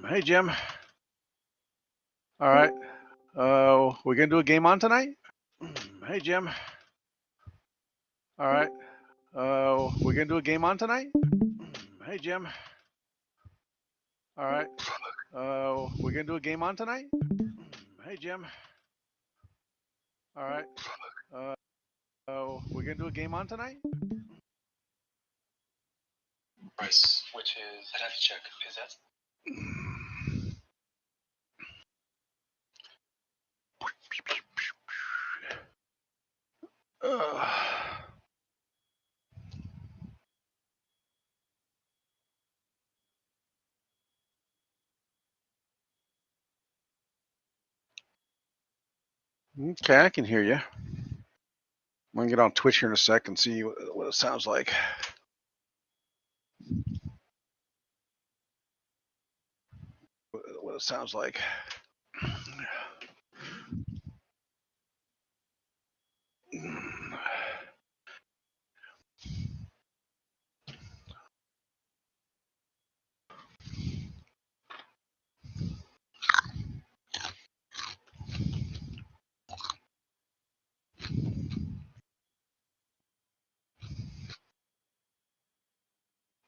Hey, Jim. All right. We're going to do a game on tonight? Hey, Jim. All right. We're going to do a game on tonight? Hey, Jim. All right. We're going to do a game on tonight? Hey, Jim. All right. We're going to do a game on tonight? Price, which is, I'd have to check. Is that? Okay, I can hear you. I'm going to get on Twitch here in a sec and see what it sounds like. What it sounds like.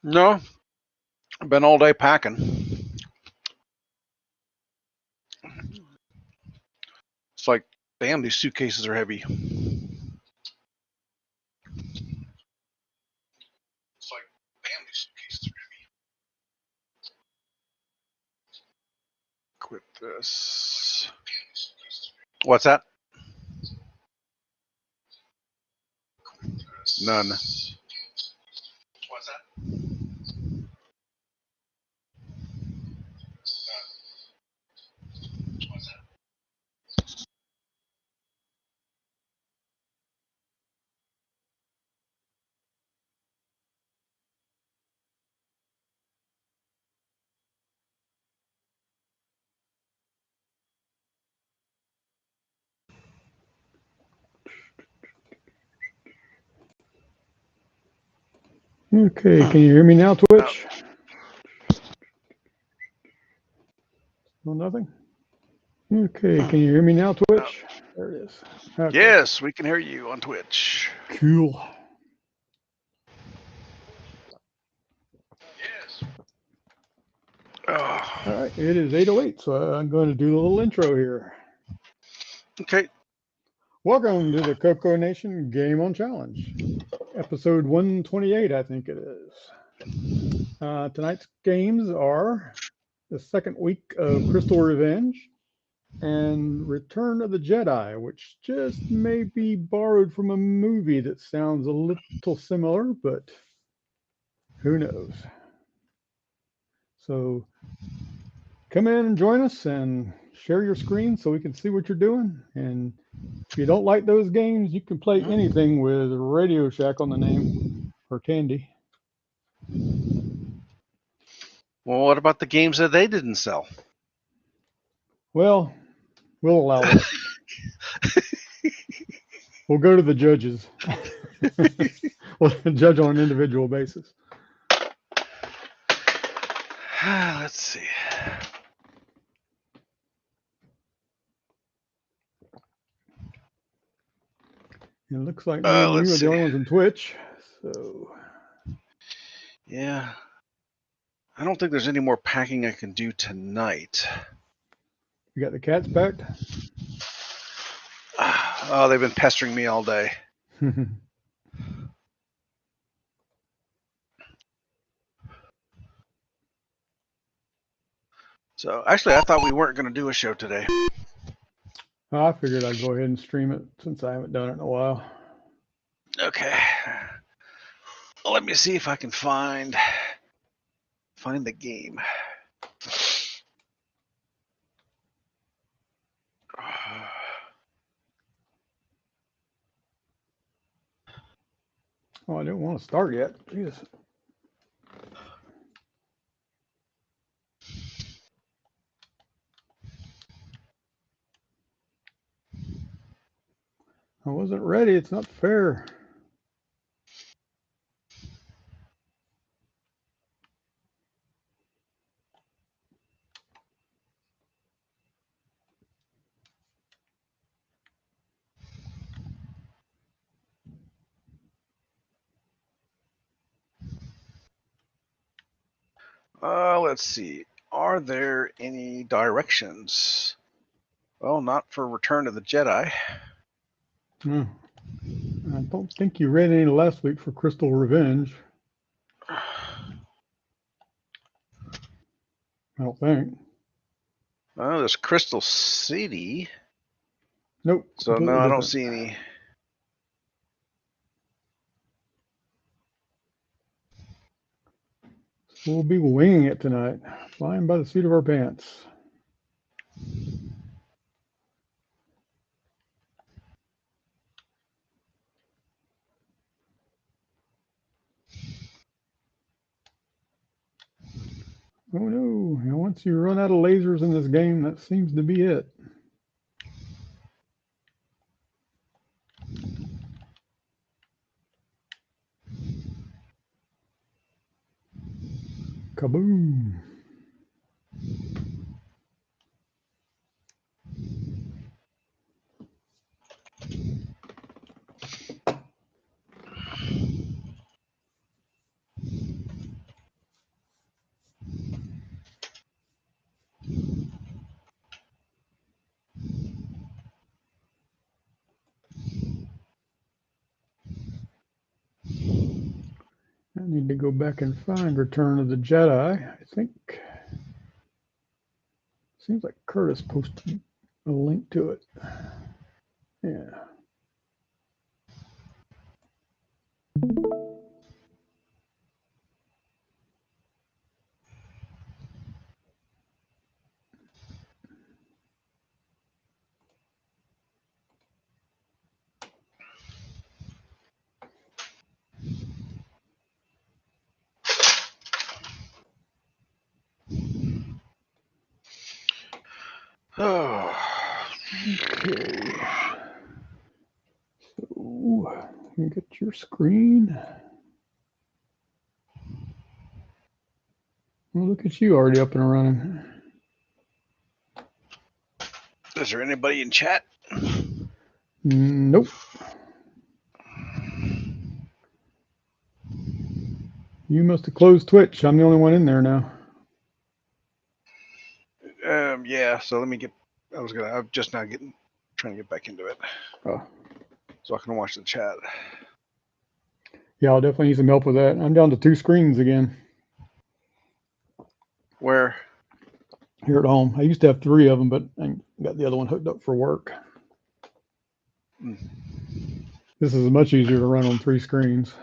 No, I've been all day packing. It's like, damn, these suitcases are heavy. It's like, damn, these suitcases are heavy. Quit this. What's that? None. What's that? What's that? Okay, can you hear me now, Twitch? No, nothing? Okay, can you hear me now, Twitch? There it is. Okay. Yes, we can hear you on Twitch. Cool. Yes. All right, it is 8:08, so I'm going to do a little intro here. Okay. Welcome to the CoCo Nation Game on Challenge, episode 128, I think it is. Tonight's games are the second week of Crystal Revenge and Return of the Jedi, which just may be borrowed from a movie that sounds a little similar, but who knows? So come in and join us and share your screen so we can see what you're doing. And if you don't like those games, you can play anything with Radio Shack on the name or Candy. Well, what about the games that they didn't sell? Well, we'll allow that. We'll go to the judges. We'll judge on an individual basis. Let's see. It looks like me and you are the only ones in Twitch. So yeah, I don't think there's any more packing I can do tonight. You got the cats packed? Oh, they've been pestering me all day. So actually, I thought we weren't going to do a show today. I figured I'd go ahead and stream it since I haven't done it in a while. Okay. Well, let me see if I can find the game. Oh, I didn't want to start yet. Jesus. I wasn't ready. It's not fair. Let's see. Are there any directions? Well, not for Return of the Jedi. No. I don't think you read any last week for Crystal Revenge. I don't think. Oh, there's Crystal City. Nope. So no, I don't see any. We'll be winging it tonight, flying by the seat of our pants. Oh no, and once you run out of lasers in this game, that seems to be it. Kaboom. I need to go back and find Return of the Jedi. I think. Seems like Curtis posted a link to it. Yeah. Oh. Okay. So you get your screen. Well, look at you already up and running. Is there anybody in chat? Nope. You must have closed Twitch. I'm the only one in there now. Yeah. So let me get. I'm just now trying to get back into it. Oh. so I can watch the chat. Yeah, I'll definitely need some help with that. I'm down to 2 screens again Where? here at home. I used to have 3 of them, but I got the other one hooked up for work. Mm. This is much easier to run on 3 screens.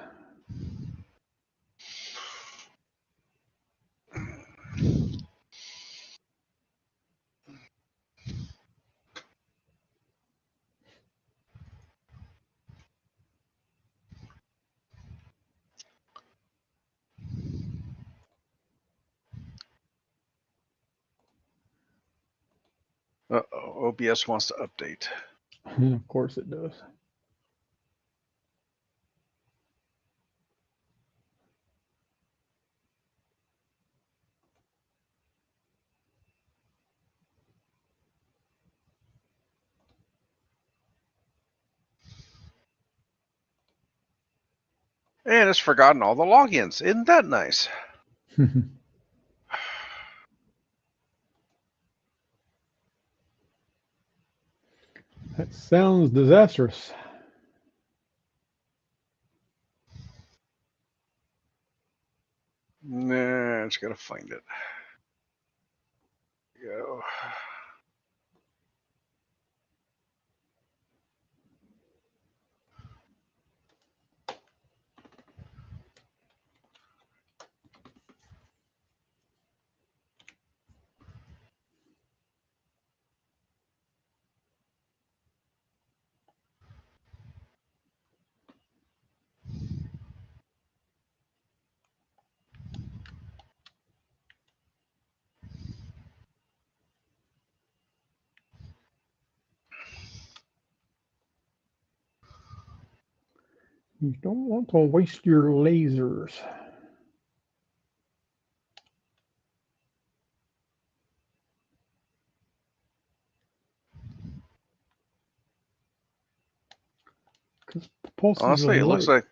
Uh-oh, OBS wants to update. Of course it does. And it's forgotten all the logins. Isn't that nice? That sounds disastrous. Nah, just gotta find it. Go. You don't want to waste your lasers. Because pulses of Honestly, it looks light.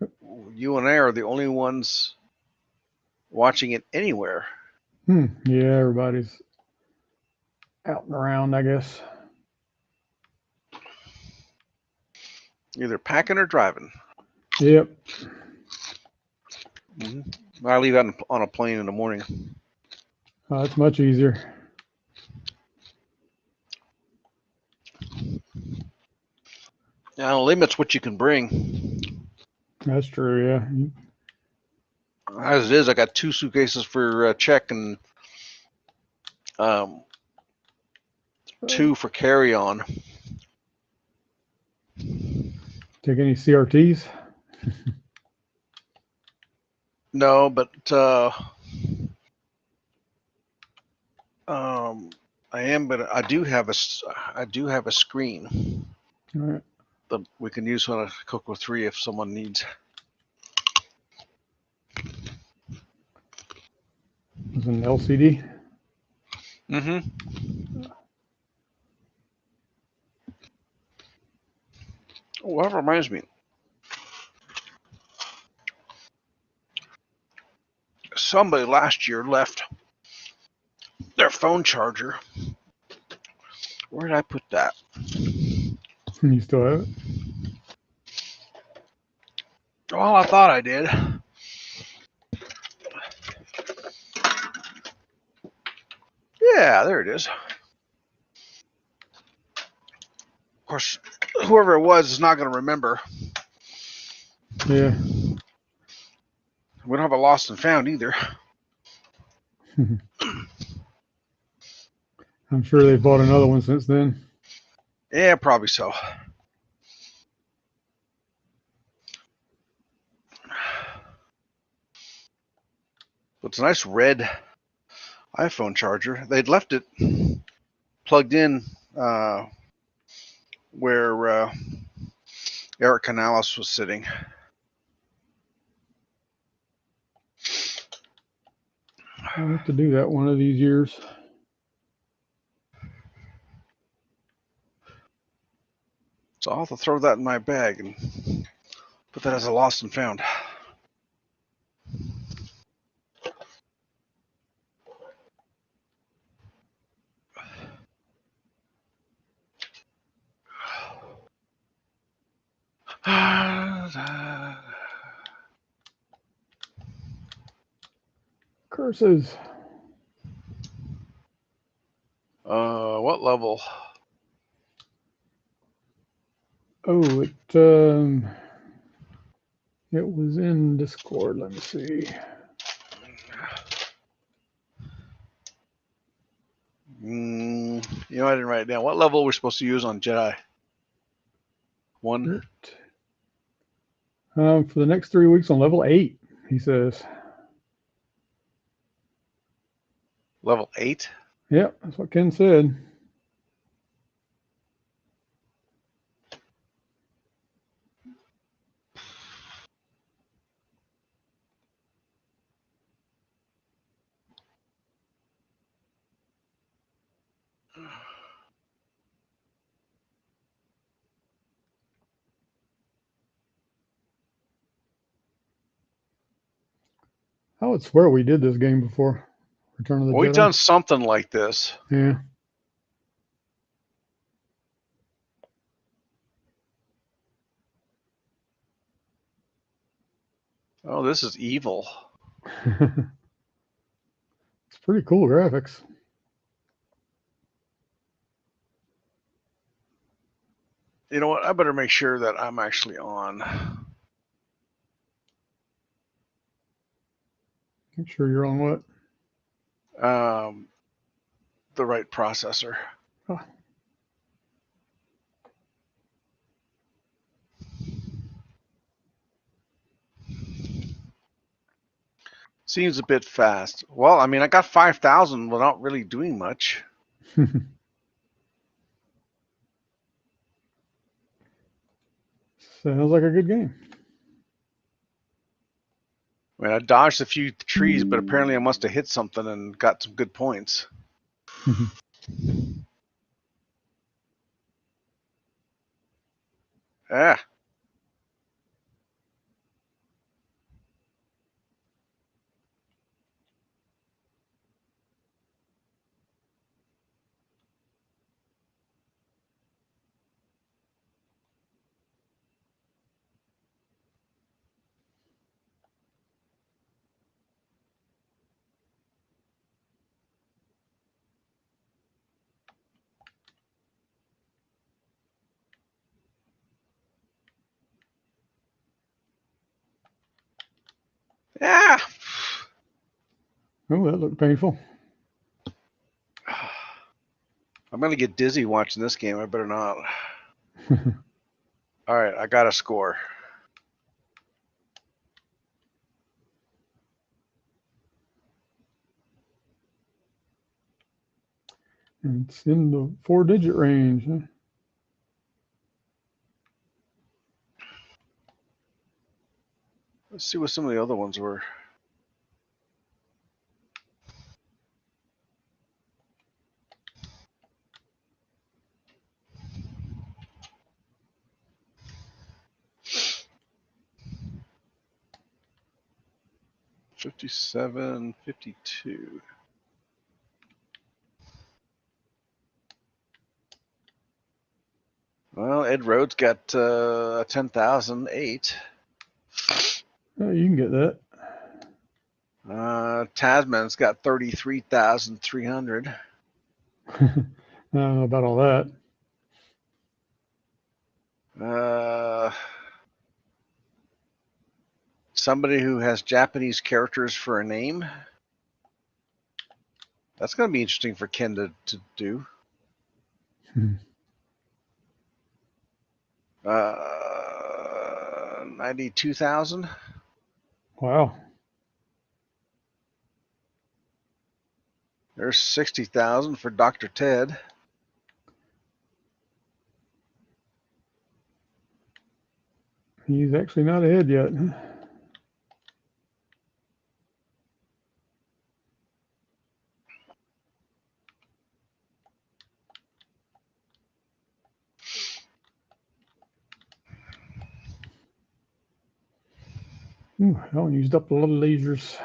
like you and I are the only ones watching it anywhere. Yeah, everybody's out and around, I guess. Either packing or driving. Yep. I leave out on a plane in the morning. That's much easier. Now, limits what you can bring. That's true, yeah. As it is, I got 2 suitcases for check and 2 for carry on. Take any CRTs? No, but I am, but I do have a screen All right. that we can use on a CoCo 3 if someone needs. It's an LCD. Mm-hmm. Oh, that reminds me. Somebody last year left their phone charger. Where did I put that? You still have it? Well, I thought I did. Yeah, there it is. Of course, whoever it was is not going to remember. Yeah. We don't have a lost and found either. I'm sure they've bought another one since then. Yeah, probably so. It's a nice red iPhone charger. They'd left it plugged in where Eric Canales was sitting. I'll have to do that one of these years. So I'll have to throw that in my bag and put that as a lost and found. Curses. What level? Oh, it was in Discord. Let me see. You know, I didn't write it down. What level are we supposed to use on Jedi? 1. For the next 3 weeks on level 8, he says. Level 8? Yep, that's what Ken said. I would swear we did this game before. Return of the Well, we've Jedi. done something like this. Yeah. Oh, this is evil. It's pretty cool graphics. You know what? I better make sure that I'm actually on. Make sure you're on what? The right processor. Oh. Seems a bit fast. Well, I mean, I got 5,000 without really doing much. Sounds like a good game. I mean, I dodged a few trees, but apparently I must have hit something and got some good points. Ah. Ah. Oh, that looked painful. I'm going to get dizzy watching this game. I better not. All right, I got a score. It's in the 4-digit range. Huh? Let's see what some of the other ones were. $57, $52. Well, Ed Rhodes got 10,008. Oh, you can get that. Tasman's got 33,300. I don't know about all that. Somebody who has Japanese characters for a name. That's going to be interesting for Ken to do. 92,000. Wow. There's 60,000 for Dr. Ted. He's actually not ahead yet. Ooh, that one used up a lot of lasers.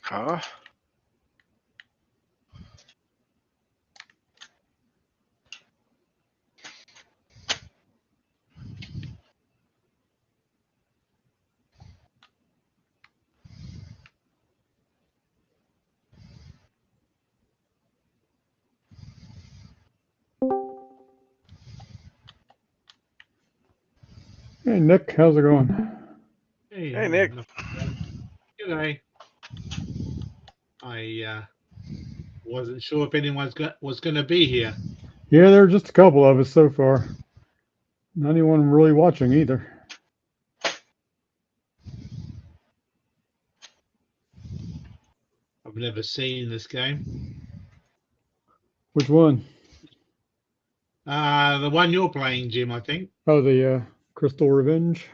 Huh? Hey, Nick, how's it going? Hey, Nick. G'day. I wasn't sure if anyone was going to be here. Yeah, there are just a couple of us so far. Not anyone really watching either. I've never seen this game. Which one? The one you're playing, Jim, I think. Oh, the Crystal Revenge.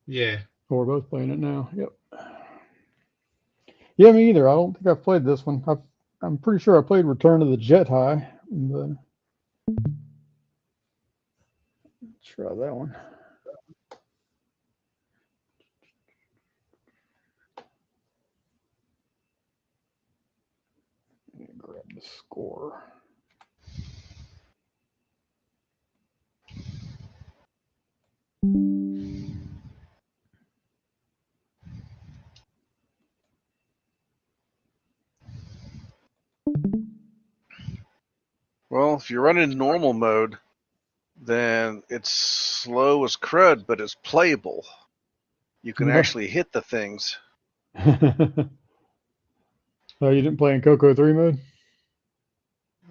Yeah. Oh, we're both playing it now. Yep. Yeah, me either. I don't think I've played this one. I'm pretty sure I played Return of the Jet High. Let's try that one. Let me grab the score. Well, if you're running normal mode, then it's slow as crud, but it's playable. You can Yeah. actually hit the things. Oh, you didn't play in CoCo 3 mode?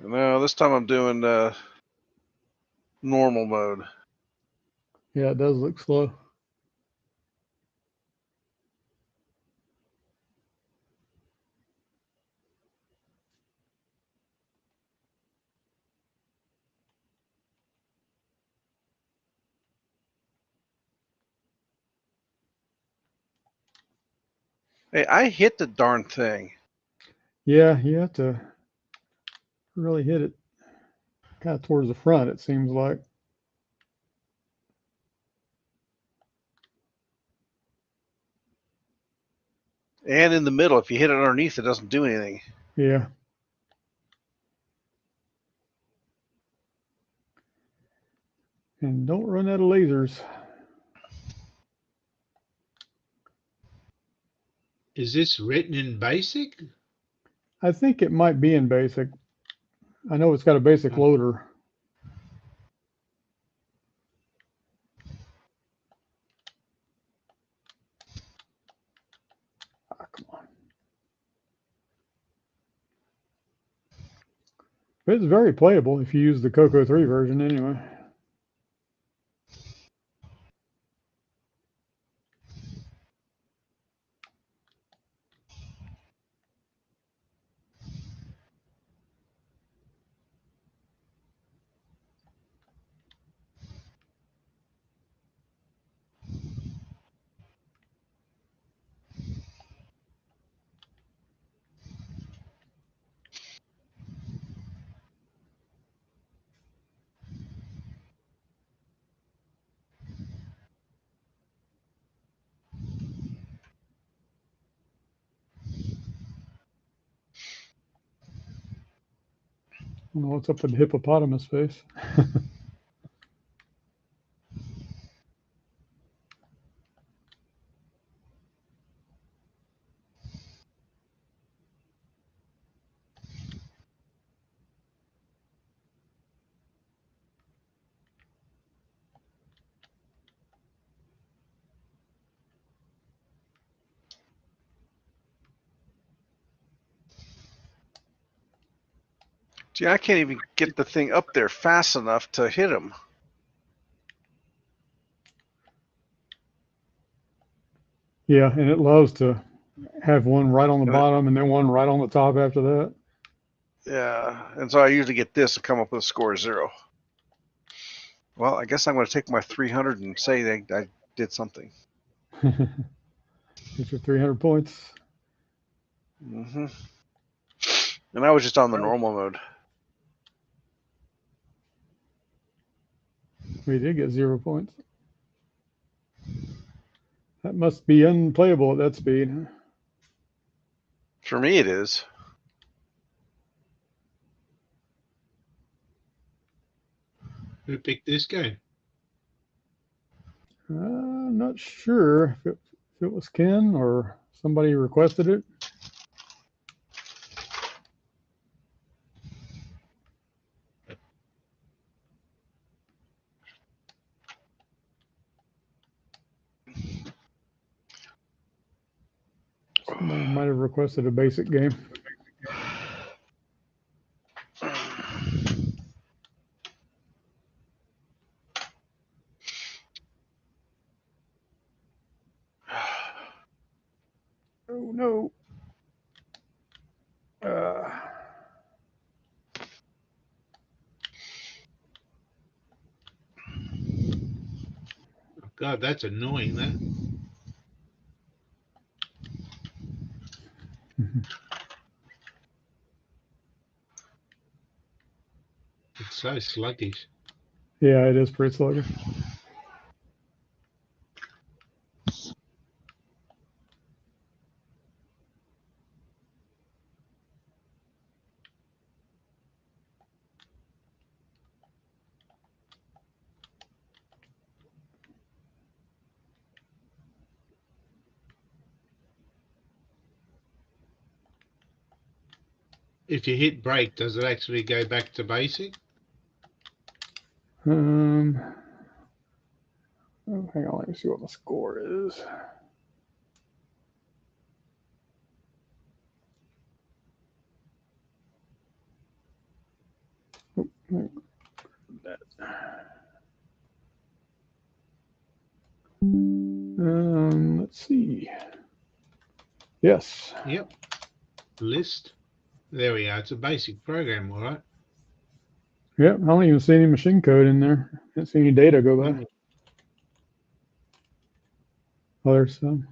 No, this time I'm doing normal mode. Yeah, it does look slow. Hey, I hit the darn thing. Yeah, you have to really hit it kind of towards the front, it seems like. And in the middle, if you hit it underneath, it doesn't do anything. Yeah. And don't run out of lasers. Is this written in BASIC? I think it might be in basic. I know it's got a basic loader. Ah, come on. But it's very playable if you use the CoCo 3 version anyway. I don't know what's up with the hippopotamus face. Gee, I can't even get the thing up there fast enough to hit him. Yeah, and it loves to have one right on the And it, bottom and then one right on the top after that. yeah, and so I usually get this and come up with a score of 0. Well, I guess I'm going to take my 300 and say that I did something. Get your 300 points. Mm-hmm. And I was just on the normal mode. We did get 0 points. That must be unplayable at that speed. For me, it is. Who picked this game? I'm not sure if it was Ken or somebody requested it. Somebody might have requested a basic game. Oh no. Oh, God, that's annoying. That. It's so sluggish. Yeah, it is pretty sluggish. If you hit break, does it actually go back to basic? Oh, hang on, let me see what my score is. Oh, let's see. Yes. Yep. List. There we are. It's a basic program, all right. Yep. I don't even see any machine code in there. I didn't see any data go by. Oh, there's some.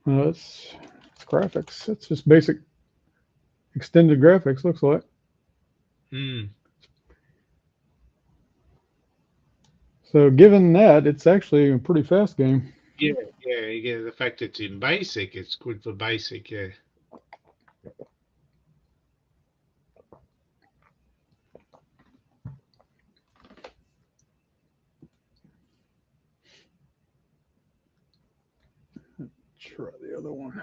It's graphics. It's just basic extended graphics, looks like. So given that, it's actually a pretty fast game. Yeah. The fact it's in basic, it's good for basic, yeah. Try the other one.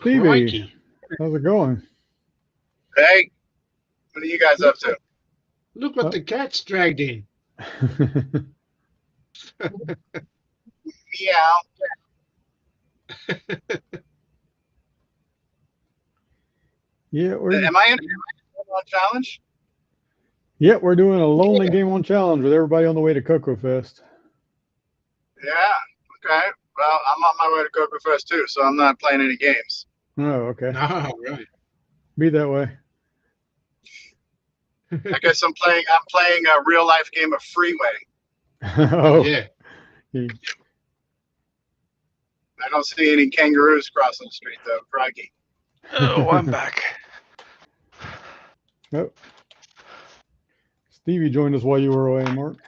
Stevie, Crikey. how's it going? Hey, what are you guys up to? Look what the cat's dragged in. Meow. Yeah, Am I in a challenge? we're doing a lonely game on challenge with everybody on the way to CoCo Fest. Yeah. Okay. Well, I'm on my way to CoCo Fest too, so I'm not playing any games. Oh, okay. No, right. Be that way. I guess I'm playing a real life game of Freeway. Oh, Yeah. I don't see any kangaroos crossing the street though. Crikey. Oh, I'm back. Oh. Stevie joined us while you were away, Mark.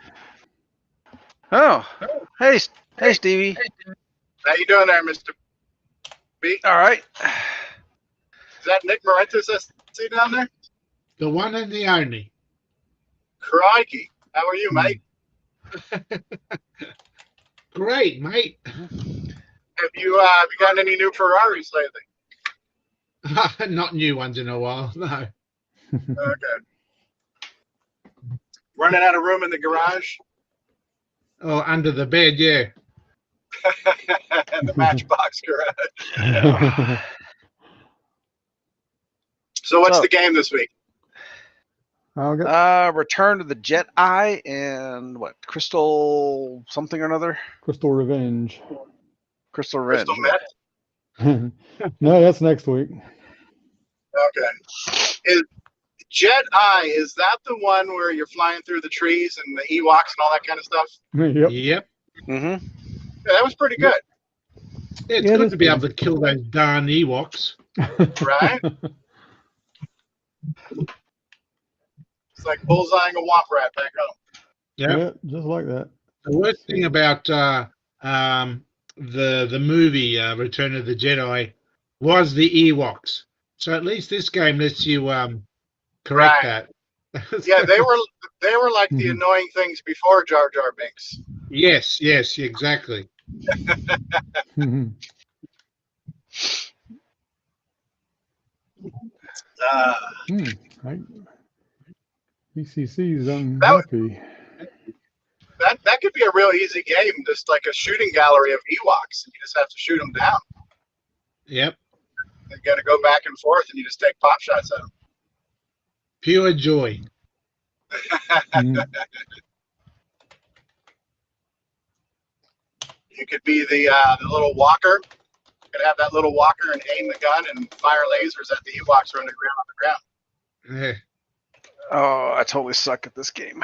Oh, hey, Stevie. How you doing there, Mr. B? All right. Is that Nick Morentis I see down there? The one and the only. Crikey. How are you, mate? Great, mate. Have you gotten any new Ferraris lately? Not new ones in a while, no. Okay. Running out of room in the garage? Oh, under the bed, yeah. The Matchbox garage. So what's the game this week? Return to the Jet Eye and what? Crystal something or another? Crystal Revenge. Crystal Revenge. Crystal Met? No, that's next week. Okay. Jedi, is that the one where you're flying through the trees and the Ewoks and all that kind of stuff? Yep. Yep. Mm-hmm. Yeah, that was pretty good, Yeah, it's Yeah, good that's to be able pretty. to kill those darn Ewoks. right? It's like bullseyeing a womp rat back home. Yep. Yeah, just like that. The worst thing about the movie Return of the Jedi was the Ewoks. So at least this game lets you correct Right. that. Yeah, they were like the Mhm. annoying things before Jar Jar Binks. Yes, exactly. Mhm. Hmm. I, BCC is That unhappy. that could be a real easy game, just like a shooting gallery of Ewoks. You just have to shoot them down. Yep. You got to go back and forth, and you just take pot shots at them. Pure joy. Mhm. You could be the little walker. You could have that little walker and aim the gun and fire lasers at the Ewoks running around on the ground. Yeah. Oh, I totally suck at this game.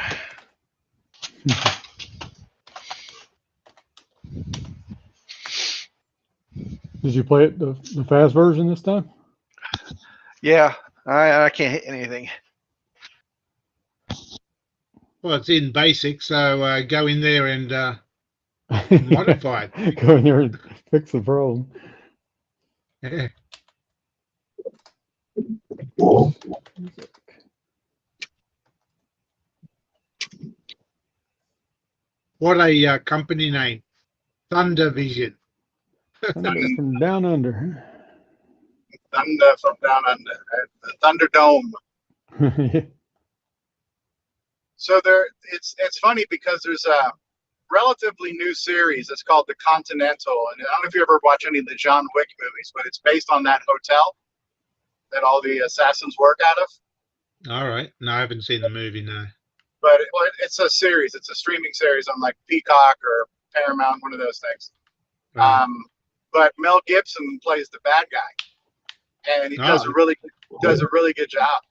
Did you play it the fast version this time? Yeah, I can't hit anything. Well, it's in basic, so go in there and modify it. Go in there and fix the problem. Yeah. What a company name. Thunder Vision. Thunder from down under. Thunder from down under, the Thunderdome. So it's funny because there's a relatively new series. It's called The Continental, and I don't know if you ever watch any of the John Wick movies, but it's based on that hotel that all the assassins work out of. All right. No, I haven't seen the movie, no. But it's a series. It's a streaming series on like Peacock or Paramount, one of those things. Right. But Mel Gibson plays the bad guy, and he does a really good job.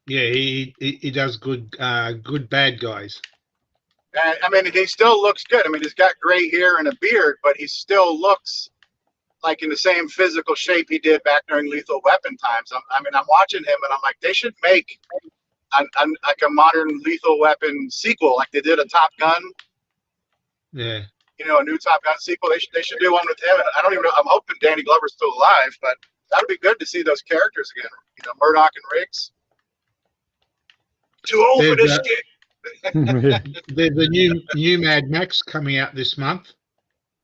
Yeah, he does good bad guys. And I mean, he still looks good. I mean, he's got gray hair and a beard, but he still looks like in the same physical shape he did back during Lethal Weapon times. I'm watching him, and I'm like, they should make like a modern Lethal Weapon sequel, like they did a Top Gun. Yeah. You know, a new Top Gun sequel. They should do one with him. And I don't even know. I'm hoping Danny Glover's still alive, but that would be good to see those characters again. You know, Murdoch and Riggs. Too old for this shit. There's a new Mad Max coming out this month.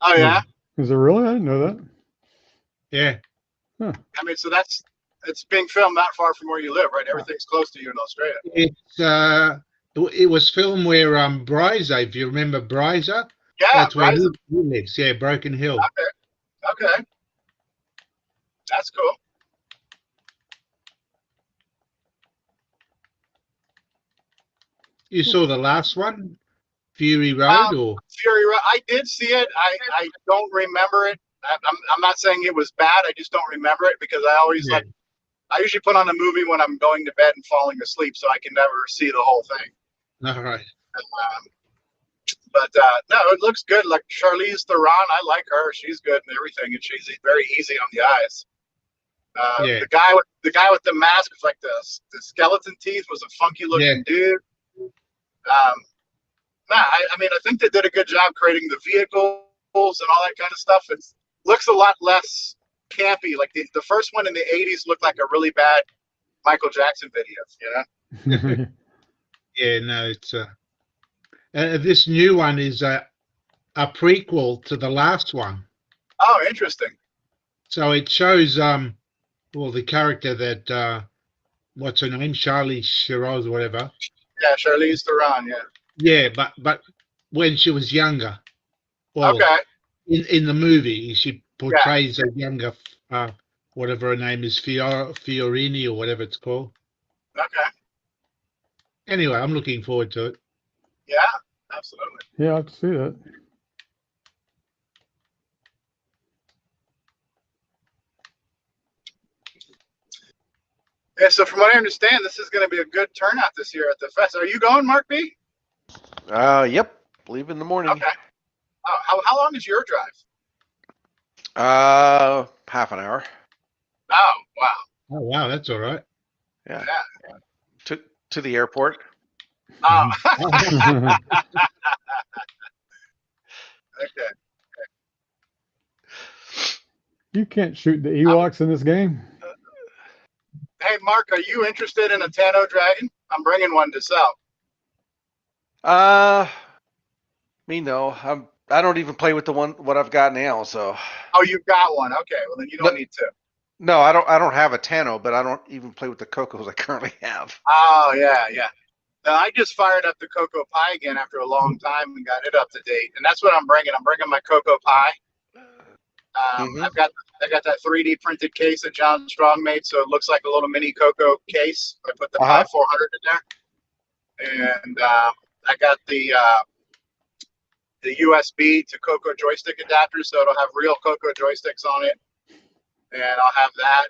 Oh yeah. Is it really? I didn't know that. Yeah. Huh. I mean, so it's being filmed not far from where you live, right? Everything's close to you in Australia. It was filmed where Bryza, if you remember Bryza, Yeah, that's where right. he lives. Yeah, Broken Hill. Okay. That's cool. You saw the last one, Fury Road, or Fury Road. I did see it. I don't remember it. I'm not saying it was bad. I just don't remember it because I always yeah. I usually put on a movie when I'm going to bed and falling asleep, so I can never see the whole thing. All right. But no, it looks good. Like Charlize Theron, I like her. She's good and everything, and she's very easy on the eyes. Yeah. The guy with the mask with like the skeleton teeth was a funky looking dude. I mean, I think they did a good job creating the vehicles and all that kind of stuff. It looks a lot less campy. Like the first one in the 80s looked like a really bad Michael Jackson video, you know? Yeah, no, it's this new one is a prequel to the last one. Oh, interesting. So it shows well, the character that what's her name, Charlie Shiroz or whatever. Yeah, Charlize Theron. Yeah. Yeah, but when she was younger. Well, Okay. in the movie, she portrays a younger, whatever her name is, Fiorini or whatever it's called. Okay. Anyway, I'm looking forward to it. Yeah, absolutely. Yeah, I have to see that. Yeah, so from what I understand, this is going to be a good turnout this year at the fest. Are you going, Mark B? Yep. Leave in the morning. Okay. Oh, how long is your drive? Half an hour. Oh, wow. Oh wow, that's all right. Yeah. Yeah. To the airport. Oh, Oh, okay. You can't shoot the Ewoks in this game. Hey, Mark, are you interested in a Tano Dragon? I'm bringing one to sell. Me no. I don't even play with the one what I've got now. So Oh, you've got one. Okay, well then you don't no, need to. no, I don't. I don't have a Tano, but I don't even play with the CoCos I currently have. Oh, yeah, yeah. No, I just fired up the Cocoa Pie again after a long time and got it up to date, and that's what I'm bringing. I'm bringing my Cocoa Pie. Mm-hmm. I got that 3D printed case that John Strong made, so it looks like a little mini Cocoa case. I put the Uh-huh. Pi 400 in there, and I got the USB to Cocoa joystick adapter, so it'll have real Cocoa joysticks on it, and I'll have that.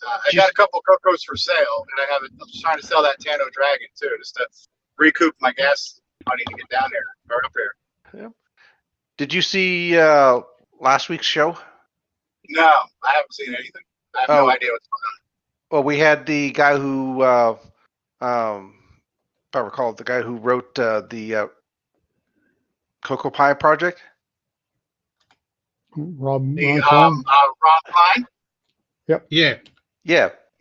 I got a couple Cocos for sale, and I'm trying to sell that Tano Dragon too, just to recoup my gas money to get down here or up here. Yep. Did you see last week's show? No, I haven't seen anything. I have no idea what's going Well, we had the guy who, if I recall, the guy who wrote the Cocoa Pie project. Rob on. The Klein. Rob Klein. yeah.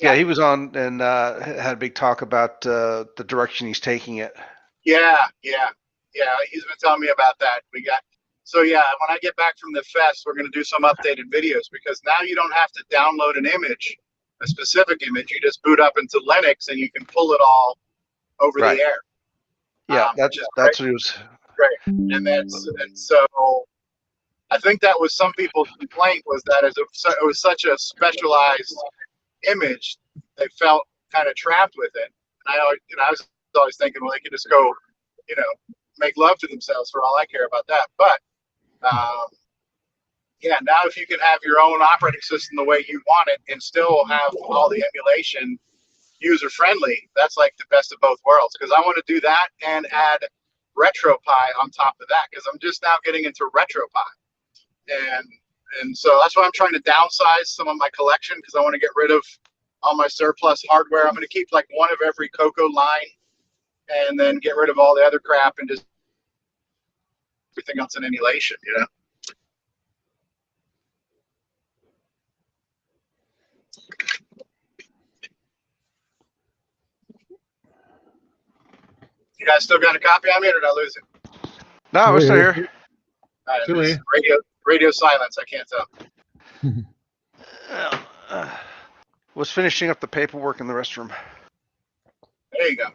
Yeah, he was on and had a big talk about the direction he's taking it. Yeah. He's been telling me about that. When I get back from the fest, we're going to do some updated videos because now you don't have to download an image, a specific image. You just boot up into Linux and you can pull it all over Right. the air. Yeah, Which is that's what he was. great. And so I think that was some people's complaint was that it was such a specialized image, they felt kind of trapped with it. And I was always thinking, well, they could just go, make love to themselves for all I care about that. But now if you can have your own operating system the way you want it and still have all the emulation user friendly, that's like the best of both worlds. Because I want to do that and add RetroPie on top of that because I'm just now getting into RetroPie. And so that's why I'm trying to downsize some of my collection because I want to get rid of all my surplus hardware. I'm going to keep like one of every CoCo line and then get rid of all the other crap and just everything else in emulation, You guys still got a copy of me or did I lose it? No, we're still here. All right, Still here. radio silence. I can't tell. Was finishing up the paperwork in the restroom. There you go.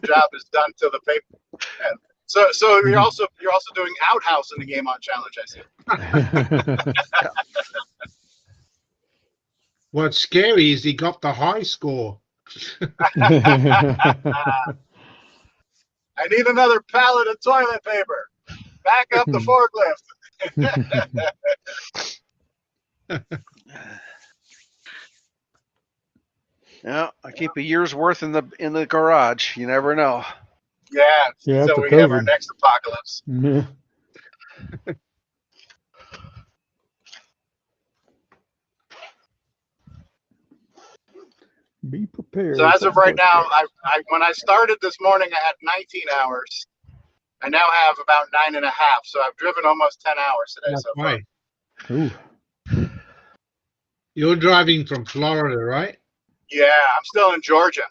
The job is done till the paper. Yeah. So you're also doing Outhouse in the Game On Challenge, I see. What's scary is he got the high score. I need another pallet of toilet paper. Back up the forklift. Yeah, I keep a year's worth in the garage. You never know. Yeah, Yeah, so after we have our COVID. next apocalypse. Yeah. Be prepared. So as of right now, when I started this morning, I had 19 hours. I now have about 9.5, so I've driven almost 10 hours today so far. Right. Ooh. You're driving from Florida, right? Yeah, I'm still in Georgia.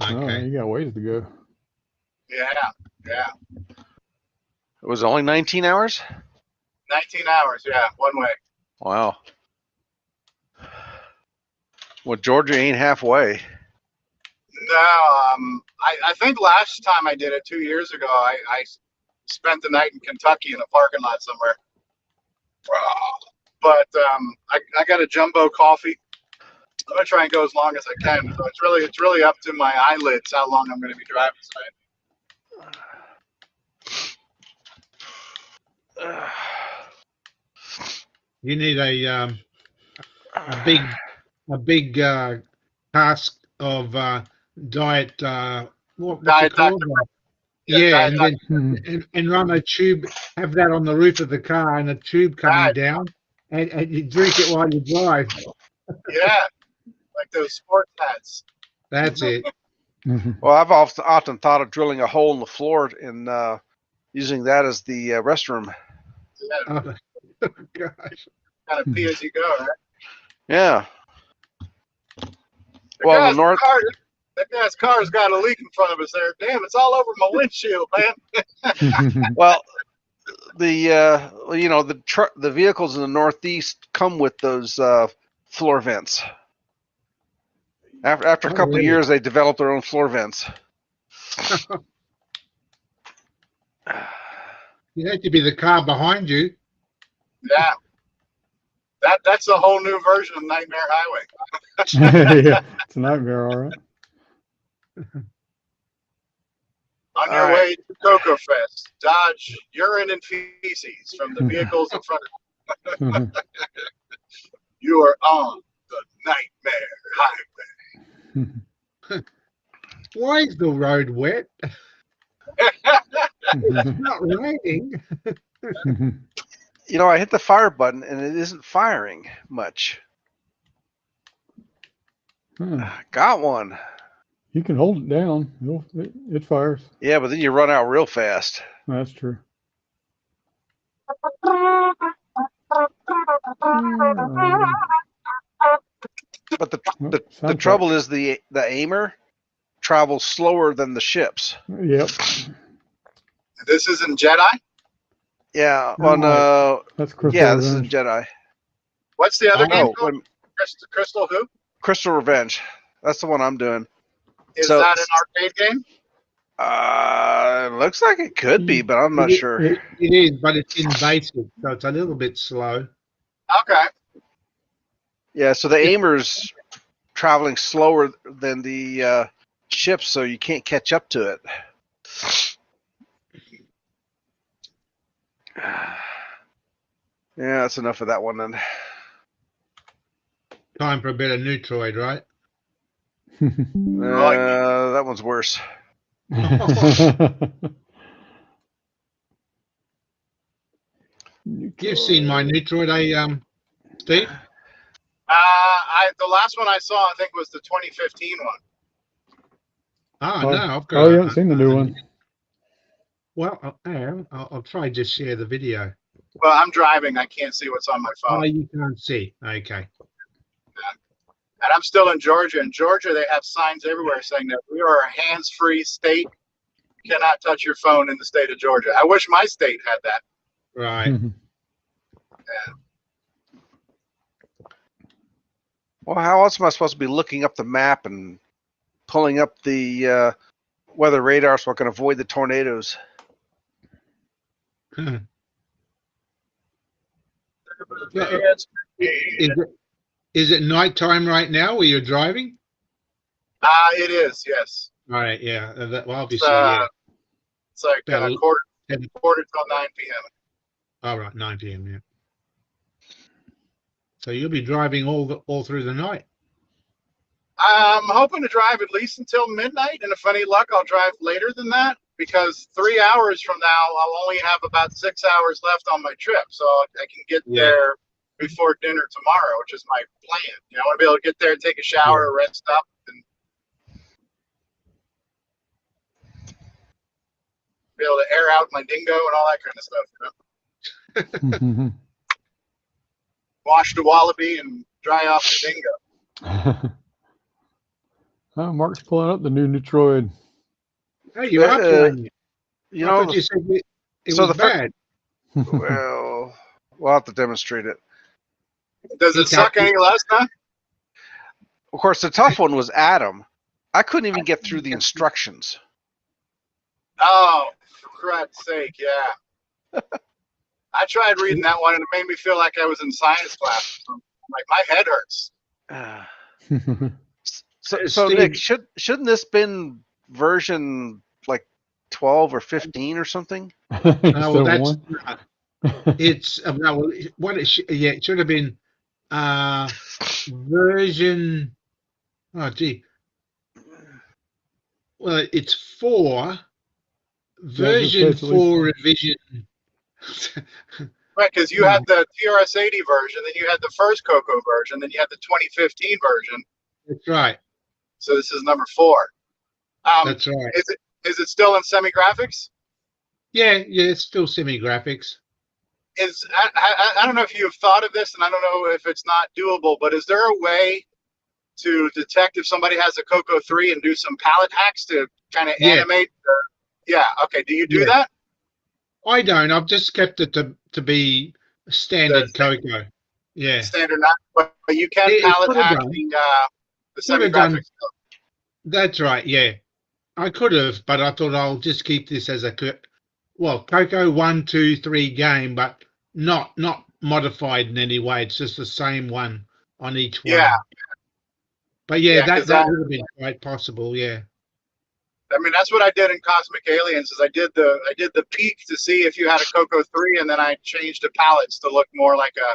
Oh, Okay. you got ways to go. Yeah. It was only 19 hours? 19 hours, yeah, one way. Wow. Well, Georgia ain't halfway. No, I think last time I did it 2 years ago, I spent the night in Kentucky in a parking lot somewhere. But I got a jumbo coffee. I'm gonna try and go as long as I can. So it's really up to my eyelids how long I'm gonna be driving tonight. You need a big cask of diet. What's Diet it called? Dr. Yeah, Diet and Dr. then and run a tube, have that on the roof of the car, and a tube coming Right. down, and you drink it while you drive. Yeah, like those sports hats. That's it. Well, I've often thought of drilling a hole in the floor and using that as the restroom. Yeah, Oh, gosh. kind of pee as you go, right? Yeah. The Well, the guy's north. car, that guy's car's got a leak in front of us there. Damn, it's all over my windshield, man. Well, the the vehicles in the Northeast come with those floor vents. After a Oh, couple of really? years, they develop their own floor vents. You had to be the car behind you. Yeah. That's a whole new version of Nightmare Highway. Yeah, it's a nightmare, all right. On your All right. way to CoCo Fest, dodge urine and feces from the vehicles in front of you. You are on the Nightmare Highway. Why is the road wet? It's not raining. You know, I hit the fire button and it isn't firing much. Got one. You can hold it down. It fires. Yeah, but then you run out real fast. That's true. But the Soundtrack. trouble is the aimer travels slower than the ships. Yep. This isn't Jedi? Yeah. No, On That's Crystal yeah, this is Revenge. Jedi. What's the other game No, called? Crystal who? Crystal Revenge. That's the one I'm doing. Is So- that an arcade game? Looks like it could be, but I'm not sure. It is, but it's in basic, so it's a little bit slow. Okay. Yeah, so the aimer's traveling slower than the ships, so you can't catch up to it. Yeah, that's enough of that one then. Time for a bit of Neutroid, right? That one's worse. You've seen my Neutroid, Steve? The last one I saw, I think, was the 2015 one. Oh, no, I've got. Oh, you haven't seen the new one. Well, I'll try just share the video. Well, I'm driving. I can't see what's on my Oh, phone. you can't see. Okay. And I'm still in Georgia. In Georgia, they have signs everywhere saying that we are a hands-free state. You cannot touch your phone in the state of Georgia. I wish my state had that. Right. Well, how else am I supposed to be looking up the map and pulling up the weather radar so I can avoid the tornadoes? Is it nighttime right now where you're driving? It is, yes. All right, yeah. Well, obviously, It's, yeah. It's like About quarter 10. till 9 p.m. All right, 9 p.m. Yeah. So you'll be driving all through the night. I'm hoping to drive at least until midnight, and if any luck, I'll drive later than that, because 3 hours from now, I'll only have about 6 hours left on my trip, so I can get there before dinner tomorrow, which is my plan. You know, I want to be able to get there and take a shower, rest up, and be able to air out my dingo and all that kind of stuff. You know? Wash the wallaby and dry off the dingo. Mark's pulling up the new Neutroid. Hey, you are playing it. You I know, thought you said it so was the fir- bad. well, we'll have to demonstrate it. Does it suck any less, huh? Of course, the tough one was Adam. I couldn't even get through the instructions. Oh, for Christ's sake, yeah. I tried reading that one, and it made me feel like I was in science class. Like, my head hurts. So Steve- Nick, shouldn't this been version like 12 or 15 or something? Well, that's one. it's well, what it should have been version Oh, gee. Well, it's 4, Yeah, I was gonna say version it's at least 4 4. revision. Right, because you had the TRS-80 version, then you had the first CoCo version, then you had the 2015 version. That's right. So this is number 4. That's right. Is it still in semi-graphics? Yeah, it's still semi-graphics. I don't know if you've thought of this, and I don't know if it's not doable, but is there a way to detect if somebody has a CoCo 3 and do some palette hacks to kind of Yeah, animate? Yeah, okay. Do you do yeah. that? I don't. I've just kept it to be The standard CoCo. Yeah. standard, not, but you can It palette could have hack done. the Could have done. semi-graphics. That's right. Yeah. I could have, but I thought I'll just keep this as a CoCo 1, 2, 3 game, but not modified in any way. It's just the same one on each Yeah, one. But yeah, yeah, because that would have been quite possible. Yeah. I mean that's what I did in Cosmic Aliens. Is I did the peak to see if you had a CoCo 3, and then I changed the palettes to look more like a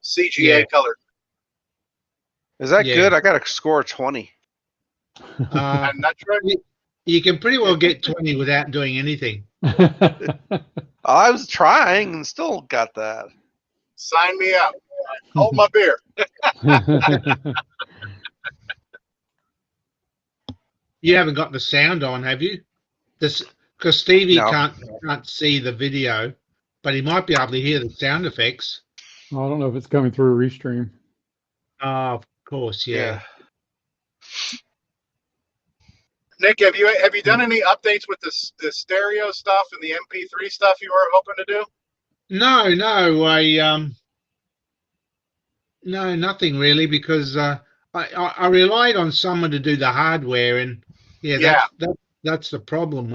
CGA Yeah. color. Is that Yeah. good? I got a score 20. I'm not sure. You can pretty well get 20 without doing anything. I was trying and still got that. Sign me up. Hold my beer. You haven't got the sound on, have you? This because Stevie No. can't see the video, but he might be able to hear the sound effects. I don't know if it's coming through a restream. Of course, yeah. Nick, have you done any updates with the stereo stuff and the MP3 stuff you were hoping to do? No, no, nothing really, because I relied on someone to do the hardware, and Yeah. that's the problem.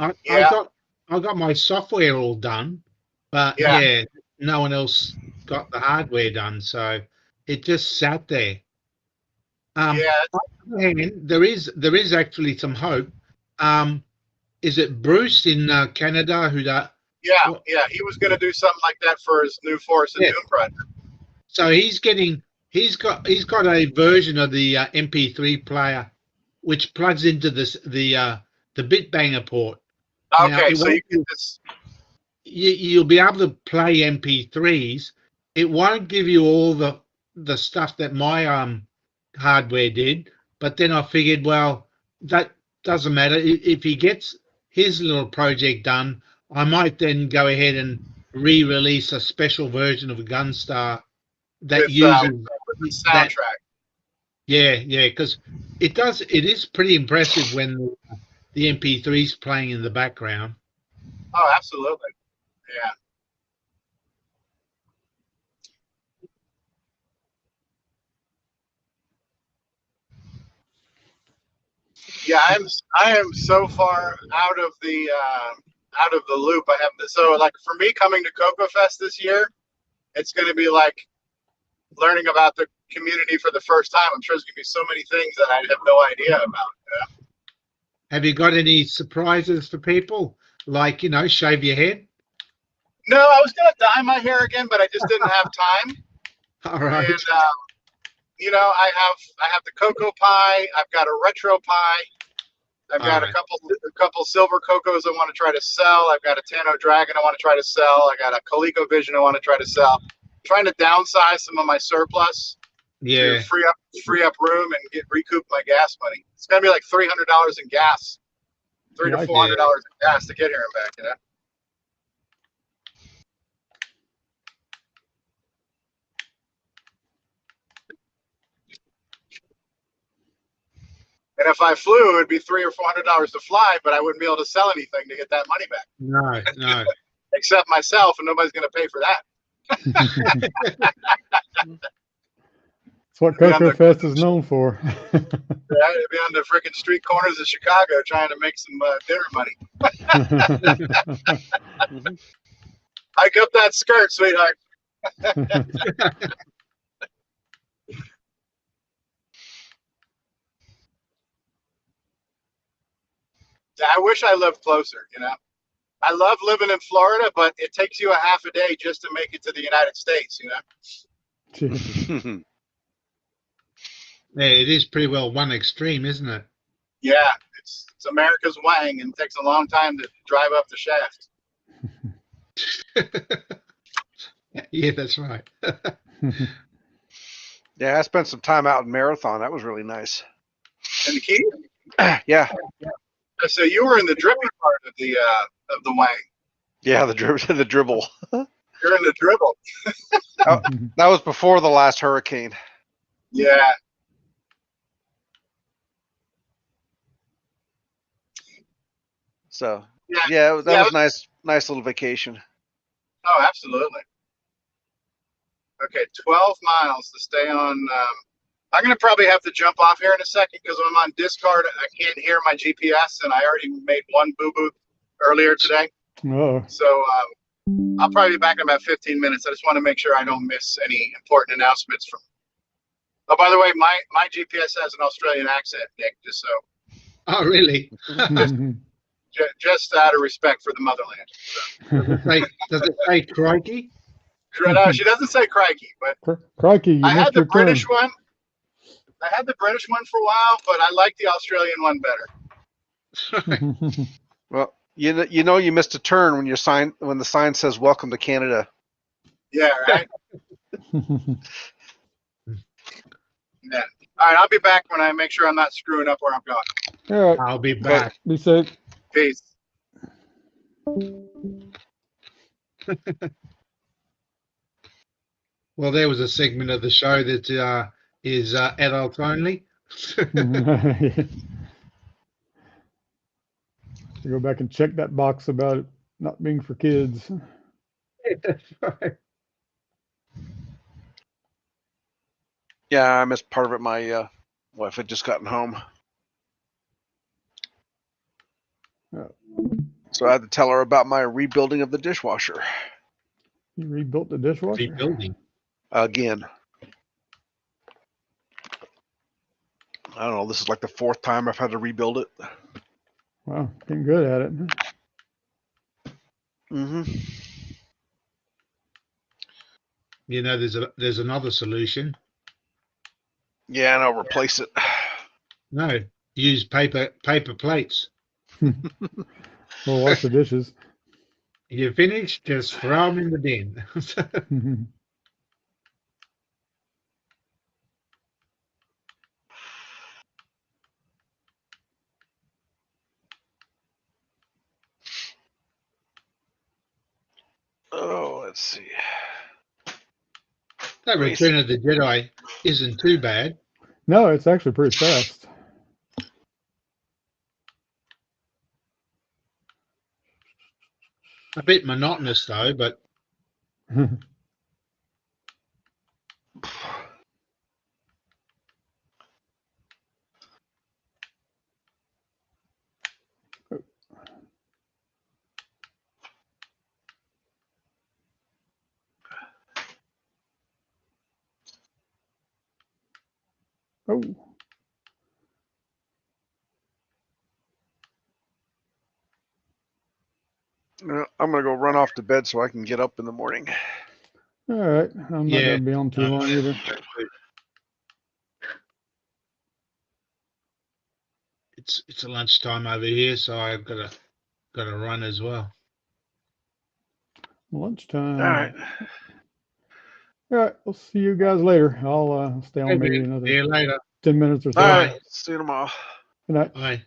I Yeah. got my software all done, but Yeah. no one else got the hardware done, so it just sat there. Yeah. And there is actually some hope. Is it Bruce in Canada who that? Yeah. Well, Yeah. He was going to do something like that for his new Force and yeah. Doom project. So he's got a version of the MP3 player which plugs into the Bitbanger port. Now Okay, it so you won't. get this. You'll be able to play MP3s. It won't give you all the stuff that my hardware did. But then I figured, well, that doesn't matter. If he gets his little project done, I might then go ahead and re-release a special version of a Gunstar that With uses the that. soundtrack. Yeah, because it is pretty impressive when the MP3 is playing in the background. Oh, absolutely. Yeah. Yeah, I am so far out of the loop. I have so like for me coming to CoCo Fest this year, it's going to be like learning about the community for the first time. I'm sure there's going to be so many things that I have no idea about. Yeah. Have you got any surprises for people? Like, shave your head? No, I was going to dye my hair again, but I just didn't have time. All right. And I have the cocoa pie. I've got a retro pie. I've got All a couple silver cocos I want to try to sell. I've got a Tano Dragon I want to try to sell. I got a ColecoVision I want to try to sell. Trying to downsize some of my surplus to free up room and recoup my gas money. It's gonna be like $300 in gas, $300 to $400 in gas to get here and back. And if I flew, it'd be $300 or $400 to fly, but I wouldn't be able to sell anything to get that money back. No. Except myself, and nobody's gonna pay for that. That's what CoCo Fest is known for. Right? I'd be on the freaking street corners of Chicago trying to make some dinner money. Hike up that skirt, sweetheart. I wish I lived closer, I love living in Florida, but it takes you a half a day just to make it to the United States, Yeah, it is pretty well one extreme, isn't it? Yeah, it's America's Wang, and it takes a long time to drive up the shaft. Yeah, that's right. Yeah, I spent some time out in Marathon. That was really nice. And the key. Yeah, So you were in the drippy part of the Wang. yeah, the dribble. You're in the dribble. That was before the last hurricane. Yeah. So Yeah. yeah, that Yeah. was nice little vacation. Oh, absolutely. Okay, 12 miles to stay on. I'm going to probably have to jump off here in a second because I'm on discard. I can't hear my GPS, and I already made one boo-boo earlier today. Oh, So I'll probably be back in about 15 minutes. I just want to make sure I don't miss any important announcements from. Oh, by the way, my GPS has an Australian accent, Nick, just so. Oh, really? Just out of respect for the motherland. So. Does it say crikey? No, she doesn't say crikey, but Crikey, you I had missed the your British turn. one. I had the British one for a while, but I like the Australian one better. Well, you missed a turn when the sign says "Welcome to Canada." Yeah, right. Yeah. All right, I'll be back when I make sure I'm not screwing up where I'm going. All right, I'll be back. be safe. Peace. Well, there was a segment of the show that is adult only. Go back and check that box about it not being for kids. That's right. Yeah, I missed part of it. My wife had just gotten home, so I had to tell her about my rebuilding of the dishwasher You rebuilt the dishwasher? Rebuilding. again. I don't know. This is like the fourth time I've had to rebuild it. Wow, getting good at it. Mm-hmm. You know, there's another solution. Yeah, and I'll replace it. No, use paper plates. We'll wash the dishes. You finish, just throw them in the bin. Oh, let's see. That Return of the Jedi isn't too bad. No, it's actually pretty fast. A bit monotonous though, but Oh, I'm gonna go run off to bed so I can get up in the morning. all right. I'm not yeah. going to be on too long either. It's a lunchtime over here, so I've got to run as well. Lunchtime. All right. All right. We'll see you guys later. I'll stay on maybe See another you later. 10 minutes or so. All right. See you tomorrow. Good night. Bye.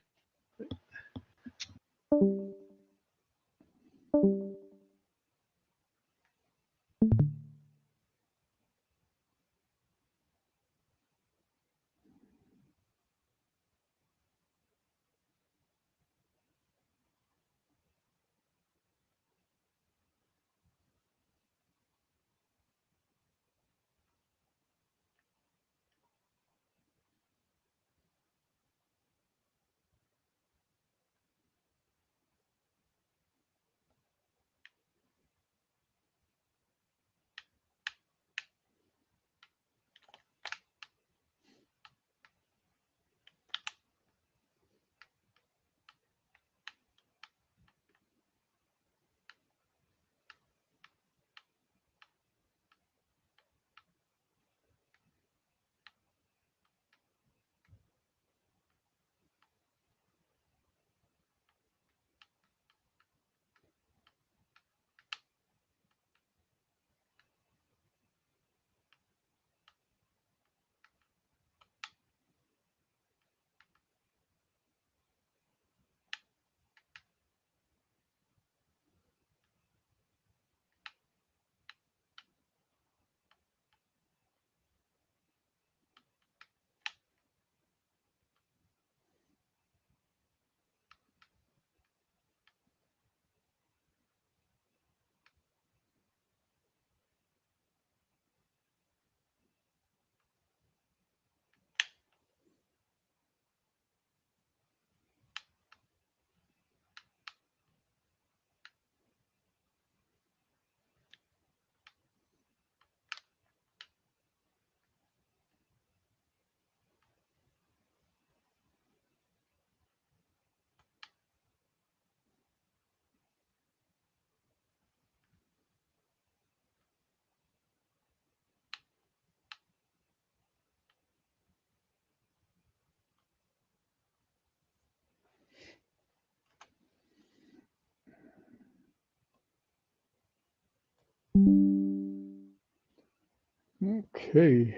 Okay.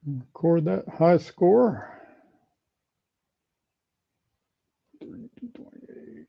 Record that high score. 3228.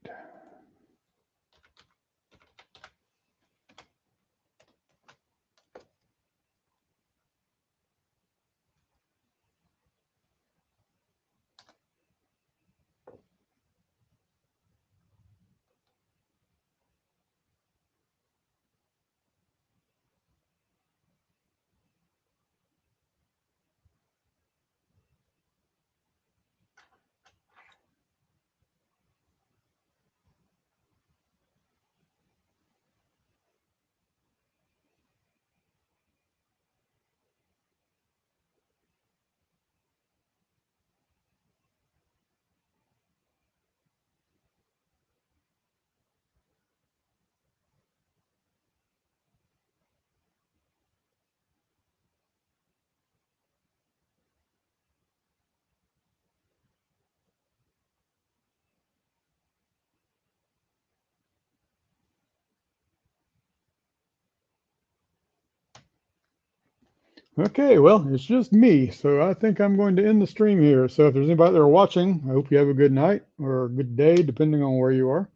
Okay, well, it's just me, so I think I'm going to end the stream here. So if there's anybody there watching, I hope you have a good night or a good day, depending on where you are,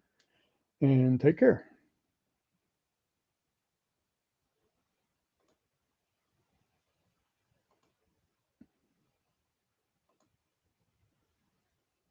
and take care.